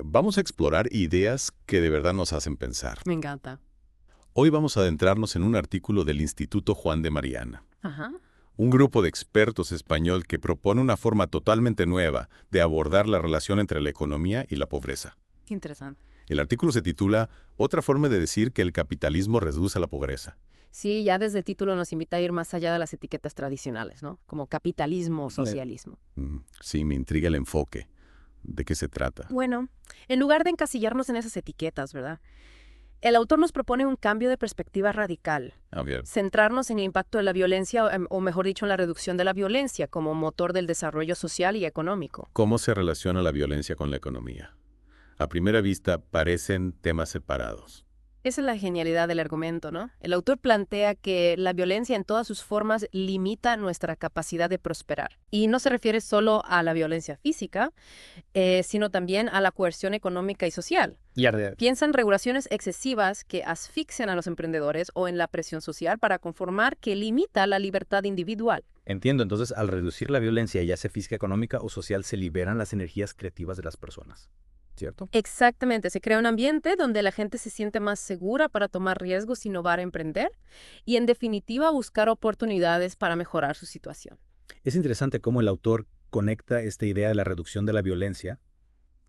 Vamos a explorar ideas que de verdad nos hacen pensar. Me encanta. Hoy vamos a adentrarnos en un artículo del Instituto Juan de Mariana, Ajá. un grupo de expertos español que propone una forma totalmente nueva de abordar la relación entre la economía y la pobreza. Qué interesante. El artículo se titula Otra forma de decir que el capitalismo reduce la pobreza. Sí, ya desde el título nos invita a ir más allá de las etiquetas tradicionales, ¿no? Como capitalismo o socialismo. Sí, me intriga el enfoque. ¿De qué se trata? Bueno, en lugar de encasillarnos en esas etiquetas, ¿verdad? El autor nos propone un cambio de perspectiva radical. A ver, Centrarnos en el impacto de la violencia, o mejor dicho, en la reducción de la violencia como motor del desarrollo social y económico. ¿cómo se relaciona la violencia con la economía? A primera vista parecen temas separados. Esa es la genialidad del argumento, ¿no? El autor plantea que la violencia en todas sus formas limita nuestra capacidad de prosperar. Y no se refiere solo a la violencia física, sino también a la coerción económica y social. Y arde. Piensa en regulaciones excesivas que asfixian a los emprendedores o en la presión social para conformar que limita la libertad individual. Entiendo, entonces al reducir la violencia, ya sea física, económica o social, se liberan las energías creativas de las personas, ¿cierto? Exactamente, se crea un ambiente donde la gente se siente más segura para tomar riesgos, innovar, emprender y en definitiva buscar oportunidades para mejorar su situación. Es interesante cómo el autor conecta esta idea de la reducción de la violencia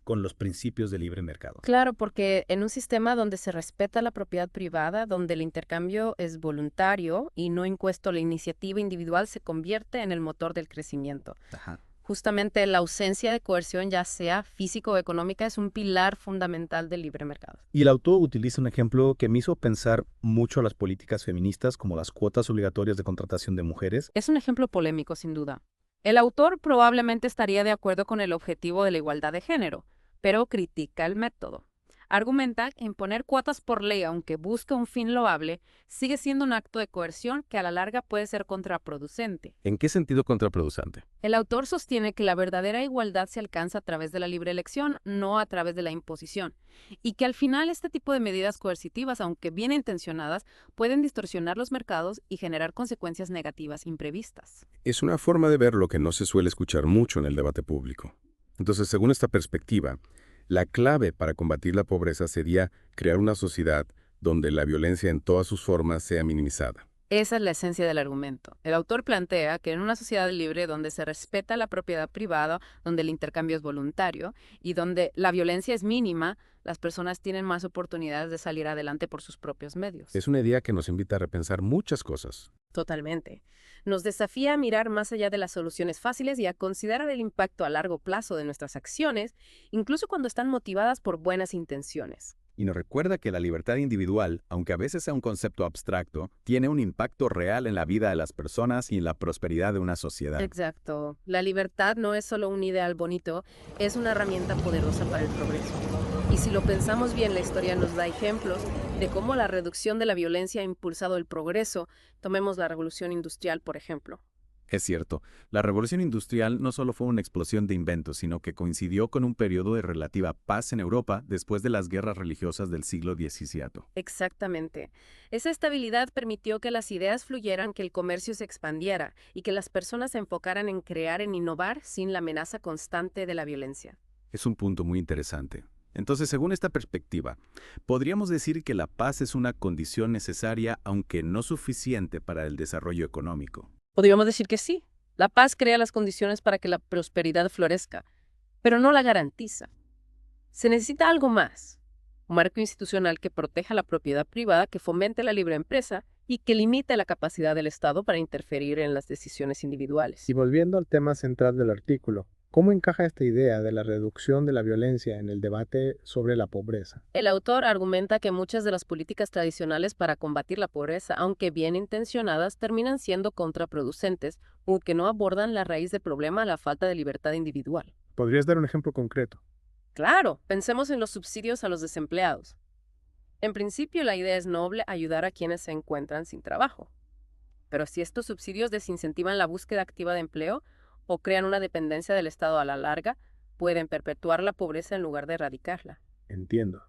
con los principios del libre mercado. Claro, porque en un sistema donde se respeta la propiedad privada, donde el intercambio es voluntario y no impuesto, la iniciativa individual se convierte en el motor del crecimiento. Ajá. Justamente la ausencia de coerción, ya sea físico o económica, es un pilar fundamental del libre mercado. Y el autor utiliza un ejemplo que me hizo pensar mucho a las políticas feministas, como las cuotas obligatorias de contratación de mujeres. Es un ejemplo polémico, sin duda. El autor probablemente estaría de acuerdo con el objetivo de la igualdad de género, pero critica el método. Argumenta que imponer cuotas por ley, aunque busca un fin loable, sigue siendo un acto de coerción que a la larga puede ser contraproducente. ¿En qué sentido contraproducente? El autor sostiene que la verdadera igualdad se alcanza a través de la libre elección, no a través de la imposición, y que al final este tipo de medidas coercitivas, aunque bien intencionadas, pueden distorsionar los mercados y generar consecuencias negativas imprevistas. Es una forma de ver lo que no se suele escuchar mucho en el debate público. Entonces, según esta perspectiva, la clave para combatir la pobreza sería crear una sociedad donde la violencia en todas sus formas sea minimizada. Esa es la esencia del argumento. El autor plantea que en una sociedad libre donde se respeta la propiedad privada, donde el intercambio es voluntario y donde la violencia es mínima, las personas tienen más oportunidades de salir adelante por sus propios medios. Es una idea que nos invita a repensar muchas cosas. Totalmente. Nos desafía a mirar más allá de las soluciones fáciles y a considerar el impacto a largo plazo de nuestras acciones, incluso cuando están motivadas por buenas intenciones. Y nos recuerda que la libertad individual, aunque a veces sea un concepto abstracto, tiene un impacto real en la vida de las personas y en la prosperidad de una sociedad. Exacto. La libertad no es solo un ideal bonito, es una herramienta poderosa para el progreso. Y si lo pensamos bien, la historia nos da ejemplos de cómo la reducción de la violencia ha impulsado el progreso. Tomemos la revolución industrial, por ejemplo. Es cierto, la revolución industrial no solo fue una explosión de inventos, sino que coincidió con un periodo de relativa paz en Europa después de las guerras religiosas del siglo XVII. Exactamente. Esa estabilidad permitió que las ideas fluyeran, que el comercio se expandiera y que las personas se enfocaran en crear, en innovar, sin la amenaza constante de la violencia. Es un punto muy interesante. Entonces, según esta perspectiva, podríamos decir que la paz es una condición necesaria, aunque no suficiente para el desarrollo económico. Podríamos decir que sí. La paz crea las condiciones para que la prosperidad florezca, pero no la garantiza. Se necesita algo más. Un marco institucional que proteja la propiedad privada, que fomente la libre empresa y que limite la capacidad del Estado para interferir en las decisiones individuales. Y volviendo al tema central del artículo, ¿cómo encaja esta idea de la reducción de la violencia en el debate sobre la pobreza? El autor argumenta que muchas de las políticas tradicionales para combatir la pobreza, aunque bien intencionadas, terminan siendo contraproducentes, porque no abordan la raíz del problema, la falta de libertad individual. ¿Podrías dar un ejemplo concreto? Claro, pensemos en los subsidios a los desempleados. En principio, la idea es noble, ayudar a quienes se encuentran sin trabajo. Pero si estos subsidios desincentivan la búsqueda activa de empleo o crean una dependencia del Estado a la larga, pueden perpetuar la pobreza en lugar de erradicarla. Entiendo.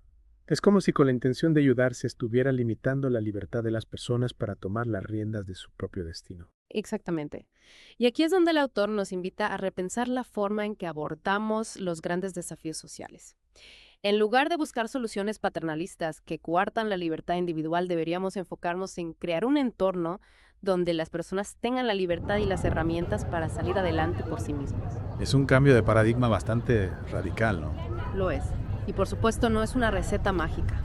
Es como si con la intención de ayudar se estuviera limitando la libertad de las personas para tomar las riendas de su propio destino. Exactamente. Y aquí es donde el autor nos invita a repensar la forma en que abordamos los grandes desafíos sociales. En lugar de buscar soluciones paternalistas que coartan la libertad individual, deberíamos enfocarnos en crear un entorno donde las personas tengan la libertad y las herramientas para salir adelante por sí mismas. Es un cambio de paradigma bastante radical, ¿no? Lo es. Y por supuesto no es una receta mágica.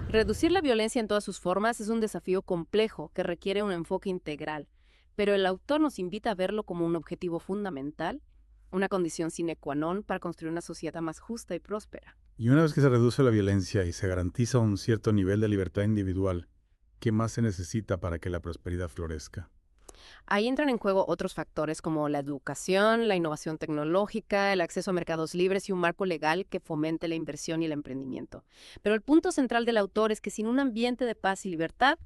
Reducir la violencia en todas sus formas es un desafío complejo que requiere un enfoque integral, pero el autor nos invita a verlo como un objetivo fundamental, una condición sine qua non para construir una sociedad más justa y próspera. Y una vez que se reduce la violencia y se garantiza un cierto nivel de libertad individual, ¿qué más se necesita para que la prosperidad florezca? Ahí entran en juego otros factores como la educación, la innovación tecnológica, el acceso a mercados libres y un marco legal que fomente la inversión y el emprendimiento. Pero el punto central del autor es que sin un ambiente de paz y libertad,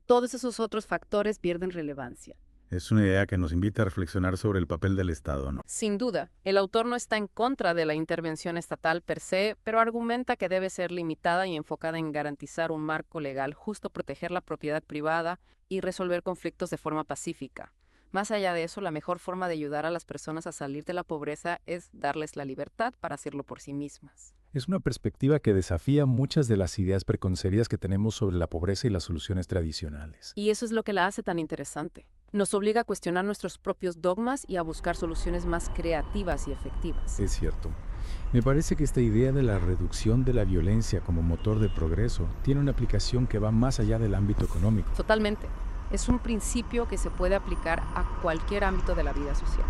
todos esos otros factores pierden relevancia. Es una idea que nos invita a reflexionar sobre el papel del Estado, ¿no? Sin duda, el autor no está en contra de la intervención estatal per se, pero argumenta que debe ser limitada y enfocada en garantizar un marco legal justo, proteger la propiedad privada y resolver conflictos de forma pacífica. Más allá de eso, la mejor forma de ayudar a las personas a salir de la pobreza es darles la libertad para hacerlo por sí mismas. Es una perspectiva que desafía muchas de las ideas preconcebidas que tenemos sobre la pobreza y las soluciones tradicionales. Y eso es lo que la hace tan interesante. Nos obliga a cuestionar nuestros propios dogmas y a buscar soluciones más creativas y efectivas. Es cierto. Me parece que esta idea de la reducción de la violencia como motor de progreso tiene una aplicación que va más allá del ámbito económico. Totalmente. Es un principio que se puede aplicar a cualquier ámbito de la vida social.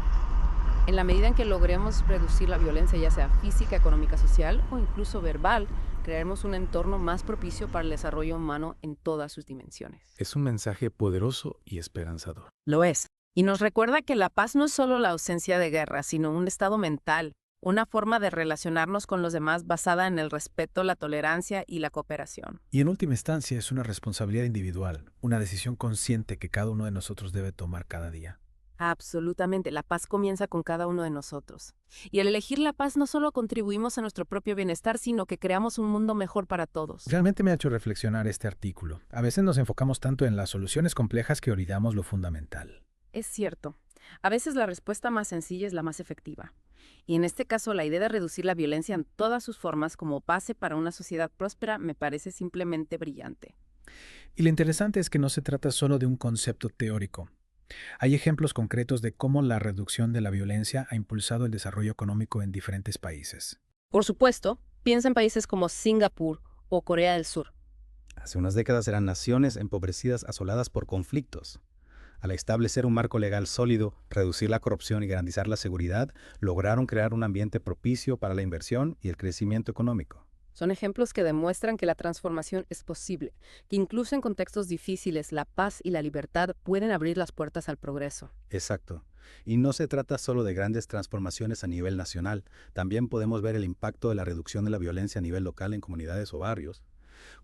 En la medida en que logremos reducir la violencia, ya sea física, económica, social o incluso verbal, crearemos un entorno más propicio para el desarrollo humano en todas sus dimensiones. Es un mensaje poderoso y esperanzador. Lo es. Y nos recuerda que la paz no es solo la ausencia de guerra, sino un estado mental, una forma de relacionarnos con los demás basada en el respeto, la tolerancia y la cooperación. Y en última instancia es una responsabilidad individual, una decisión consciente que cada uno de nosotros debe tomar cada día. Absolutamente, la paz comienza con cada uno de nosotros. Y al elegir la paz no solo contribuimos a nuestro propio bienestar, sino que creamos un mundo mejor para todos. Realmente me ha hecho reflexionar este artículo. A veces nos enfocamos tanto en las soluciones complejas que olvidamos lo fundamental. Es cierto. A veces la respuesta más sencilla es la más efectiva. Y en este caso, la idea de reducir la violencia en todas sus formas como base para una sociedad próspera me parece simplemente brillante. Y lo interesante es que no se trata solo de un concepto teórico. Hay ejemplos concretos de cómo la reducción de la violencia ha impulsado el desarrollo económico en diferentes países. Por supuesto, piensa en países como Singapur o Corea del Sur. Hace unas décadas eran naciones empobrecidas asoladas por conflictos. Al establecer un marco legal sólido, reducir la corrupción y garantizar la seguridad, lograron crear un ambiente propicio para la inversión y el crecimiento económico. Son ejemplos que demuestran que la transformación es posible, que incluso en contextos difíciles, la paz y la libertad pueden abrir las puertas al progreso. Exacto. Y no se trata solo de grandes transformaciones a nivel nacional, también podemos ver el impacto de la reducción de la violencia a nivel local en comunidades o barrios.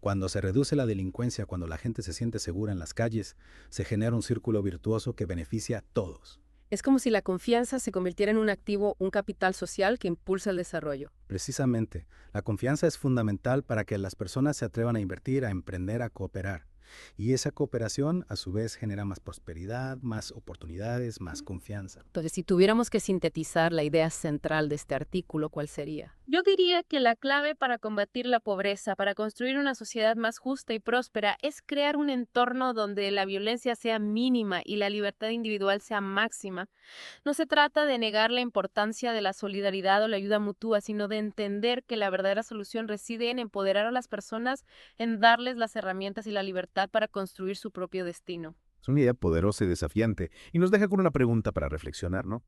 Cuando se reduce la delincuencia, cuando la gente se siente segura en las calles, se genera un círculo virtuoso que beneficia a todos. Es como si la confianza se convirtiera en un activo, un capital social que impulsa el desarrollo. Precisamente, la confianza es fundamental para que las personas se atrevan a invertir, a emprender, a cooperar. Y esa cooperación, a su vez, genera más prosperidad, más oportunidades, más confianza. Entonces, si tuviéramos que sintetizar la idea central de este artículo, ¿cuál sería? Yo diría que la clave para combatir la pobreza, para construir una sociedad más justa y próspera, es crear un entorno donde la violencia sea mínima y la libertad individual sea máxima. No se trata de negar la importancia de la solidaridad o la ayuda mutua, sino de entender que la verdadera solución reside en empoderar a las personas, en darles las herramientas y la libertad para construir su propio destino. Es una idea poderosa y desafiante, y nos deja con una pregunta para reflexionar, ¿no?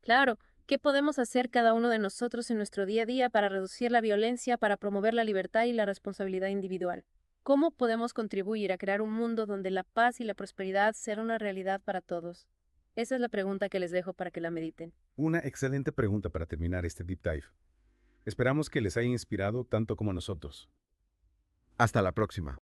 Claro, ¿qué podemos hacer cada uno de nosotros en nuestro día a día para reducir la violencia, para promover la libertad y la responsabilidad individual? ¿Cómo podemos contribuir a crear un mundo donde la paz y la prosperidad sean una realidad para todos? Esa es la pregunta que les dejo para que la mediten. Una excelente pregunta para terminar este deep dive. Esperamos que les haya inspirado tanto como a nosotros. Hasta la próxima.